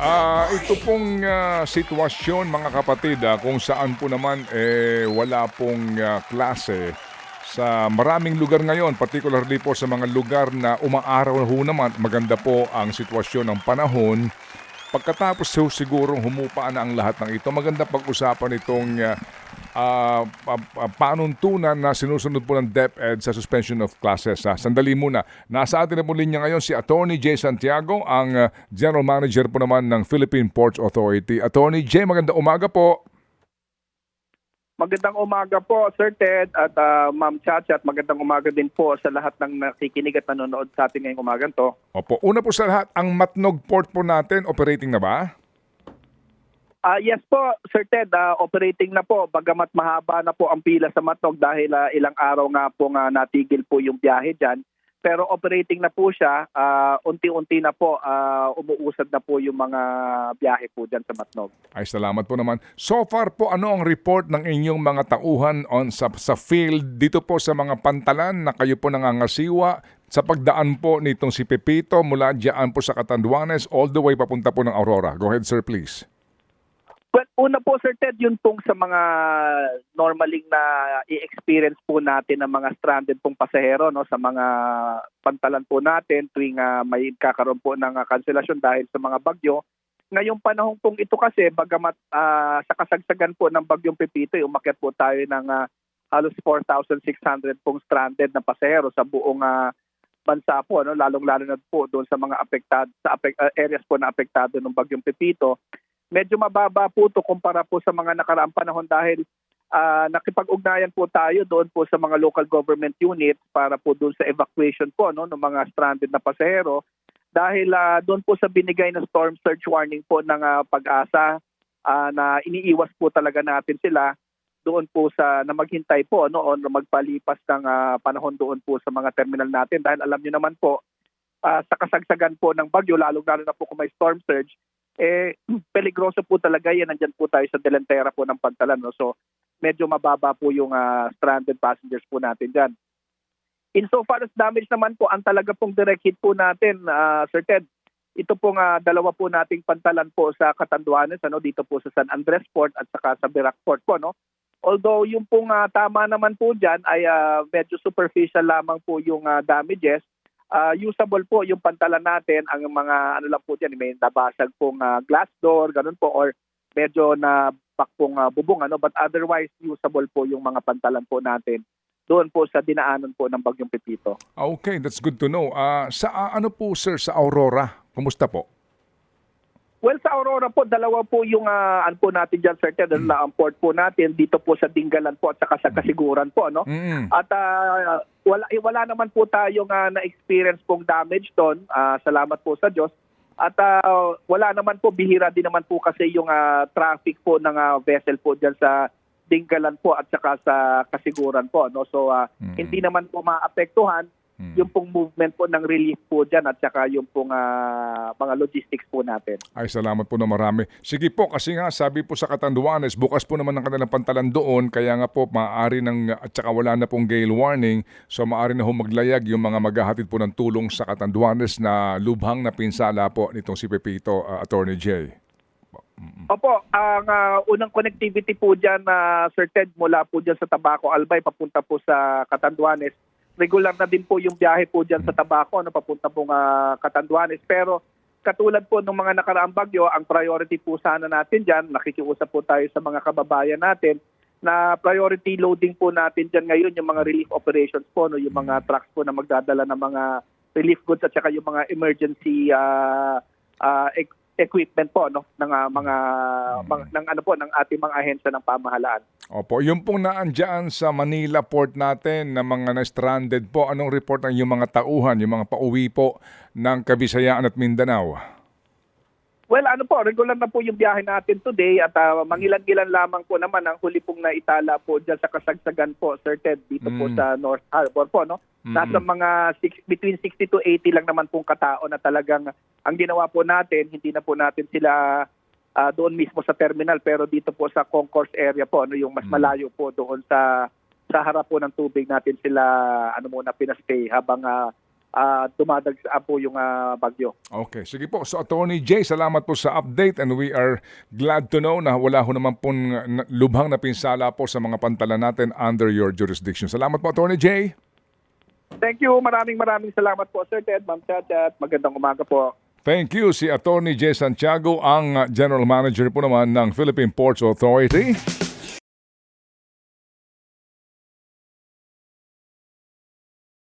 Ito pong sitwasyon mga kapatid, kung saan po naman wala pong klase sa maraming lugar ngayon, particularly po sa mga lugar na umaaraw ho naman, maganda po ang sitwasyon ng panahon. Pagkatapos siguro humupa na ang lahat ng ito, maganda pag-usapan itong panuntunan na sinusunod po ng DepEd sa suspension of classes. Sandali muna, nasa atin na po linya ngayon si Attorney Jay Santiago, ang General Manager po naman ng Philippine Ports Authority. Attorney Jay, maganda umaga po. Magandang umaga po, Sir Ted at Ma'am Chacha, at magandang umaga din po sa lahat ng nakikinig at nanonood sa atin ngayong umagang to. Opo, una po sa lahat, ang Matnog Port po natin, operating na ba? Yes po, Sir Ted, operating na po. Bagamat mahaba na po ang pila sa Matnog dahil ilang araw nga po natigil po yung biyahe dyan. Pero operating na po siya, unti-unti na po, umuusad na po yung mga biyahe po dyan sa Matnog. Ay, salamat po naman. So far po, ano ang report ng inyong mga tauhan sa field dito po sa mga pantalan na kayo po nangangasiwa sa pagdaan po nitong si Pepito mula dyan po sa Catanduanes all the way papunta po ng Aurora? Go ahead, sir, please. Well, una po, Sir Ted, yun pong sa mga normaling na i-experience po natin ng mga stranded pong pasahero, no, sa mga pantalan po natin tuwing may kakaroon po ng kanselasyon dahil sa mga bagyo. Ngayong panahon pong ito kasi, bagamat sa kasagsagan po ng bagyong Pepito, umakyat po tayo ng halos 4,600 pong stranded na pasahero sa buong bansa po, no, lalong-lalo na po doon sa mga areas po na apektado ng bagyong Pepito. Medyo mababa po ito kumpara po sa mga nakaraang panahon dahil nakipag-ugnayan po tayo doon po sa mga local government units para po doon sa evacuation po, no, ng mga stranded na pasahero. Dahil doon po sa binigay na storm surge warning po ng Pag-asa na iniiwas po talaga natin sila doon po sa na maghintay po, no, o na magpalipas ng panahon doon po sa mga terminal natin dahil alam niyo naman po sa kasagsagan po ng bagyo, lalo-lalo na po kung may storm surge, peligroso po talaga yan. Nandyan po tayo sa delantera po ng pantalan. No? So, medyo mababa po yung stranded passengers po natin dyan. Insofar as damage naman po, ang talaga pong direct hit po natin, Sir Ted, ito pong dalawa po nating pantalan po sa Catanduanes, ano, dito po sa San Andres Port at saka sa Virac Port po. No? Although yung pong tama naman po dyan ay medyo superficial lamang po yung damages, usable po yung pantalan natin. Ang mga ano lang po dyan, may nabasag pong glass door, ganun po, or medyo na back pong bubong, ano, but otherwise usable po yung mga pantalan po natin doon po sa dinaanan po ng bagyong Pepito. Okay, that's good to know. Ano po, sir, sa Aurora, kumusta po? Well, sa Aurora po, dalawa po yung ano po natin dyan, Sir Ted, ang port po natin dito po sa Dingalan po at saka sa Kasiguran po, no? At wala naman po tayong na-experience pong damage doon. Salamat po sa Diyos. At wala naman po, bihira din naman po kasi yung traffic po ng vessel po dyan sa Dingalan po at saka sa Kasiguran po, no? So hindi naman po maapektuhan yung pong movement po ng relief po dyan at saka yung pong mga logistics po natin. Ay, salamat po na marami. Sige po, kasi nga sabi po sa Catanduanes, bukas po naman ng kanilang pantalan doon, kaya nga po maaari at saka wala na pong gale warning, so maaari na maglayag yung mga maghahatid po ng tulong sa Catanduanes na lubhang na pinsala po nitong si Pepito, Attorney Jay. Opo, ang unang connectivity po dyan, Sir Ted, mula po dyan sa Tabaco Albay papunta po sa Catanduanes. Regular na din po yung biyahe po dyan sa Tabaco, papunta po Catanduanes. Pero katulad po ng mga nakaraang bagyo, ang priority po sana natin dyan, nakikiusap po tayo sa mga kababayan natin, na priority loading po natin dyan ngayon yung mga relief operations po, no, yung mga trucks po na magdadala ng mga relief goods at saka yung mga emergency equipment po, no, ng ng ating mga ahensya ng pamahalaan. Opo, yung pong naandyan sa Manila port natin na mga na-stranded po, anong report ng yung mga tauhan, yung mga pauwi po ng Kabisayaan at Mindanao? Well, regular na po yung biyahe natin today at mangilan-gilan lamang po naman ang huli pong naitala po dyan sa kasagsagan po, Sir Ted, dito po sa North Harbor po, no? Nasa mga between 60 to 80 lang naman pong katao na talagang ang ginawa po natin, hindi na po natin sila doon mismo sa terminal, pero dito po sa concourse area po, ano, yung mas malayo po doon sa harap po ng tubig natin sila muna pinastay habang dumadagsa po yung bagyo. Okay, sige po. So Attorney Jay, salamat po sa update and we are glad to know na wala ho naman pong lubhang na pinsala po sa mga pantalan natin under your jurisdiction. Salamat po Attorney Jay. Thank you. Maraming salamat po, Sir Ted, Ma'am Chacha, at magandang umaga po. Thank you. Si Attorney Jay Santiago, ang General Manager po naman ng Philippine Ports Authority.